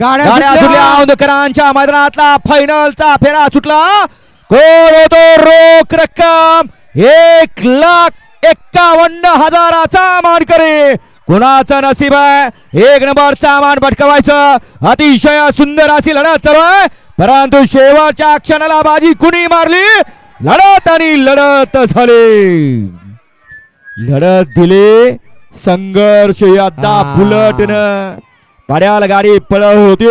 गाड्या सुटल्या औंधकरांच्या मैदानातला फायनलचा फेरा सुटला. कोण होतो रोख रक्कम 1,51,000चा मानकरी. कुणाचा नसीब आहे 1 नंबरचा मान पटकवायचं. अतिशय सुंदर अशी लढत चालू आहे, परंतु शेवटच्या क्षणाला बाजी कुणी मारली. लढत आणि लढत झाली, लढत दिली, संघर्ष यद्दा बुलटनं पड्याला गाडी पळत होती.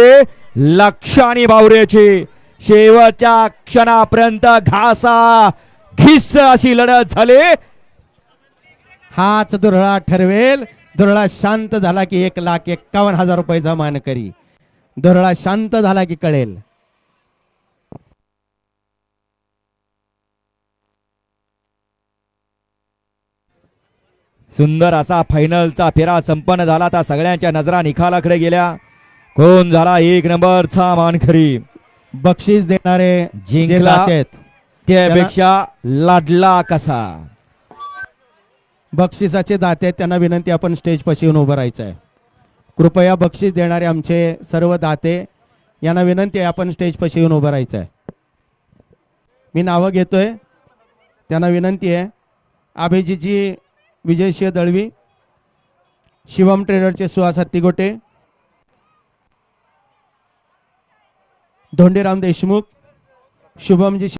लक्ष आणि बावऱ्याची शेवटच्या क्षणापर्यंत घासा घिस अशी लढत झाली. हाच दुरळा ठरवेल. दुरळा शांत झाला की 1,51,000 रुपयाचा मानकरी. दुरळा शांत झाला की कळेल. सुंदर असा फायनलचा फेरा संपन्न झाला. आता सगळ्यांच्या नजरा निकालाकडे गेल्या. कोण झाला 1 नंबरचा मानकरी. बक्षीस देणारे जिंकला आहेत त्यापेक्षा लाडला कसा. बक्षिसाचे दाते आहेत, त्यांना विनंती आपण स्टेज पाशी येऊन उभं राहायचं आहे. कृपया बक्षीस देणारे आमचे सर्व दाते यांना विनंती आहे आपण स्टेज पाशी येऊन उभं राहायचं आहे. मी नावं घेतोय, त्यांना विनंती आहे. अभिजितजी विजयसिंह दळवी, शिवम ट्रेडरचे सुहास हत्तीगोटे, धोंडीराम देशमुख, शुभमजी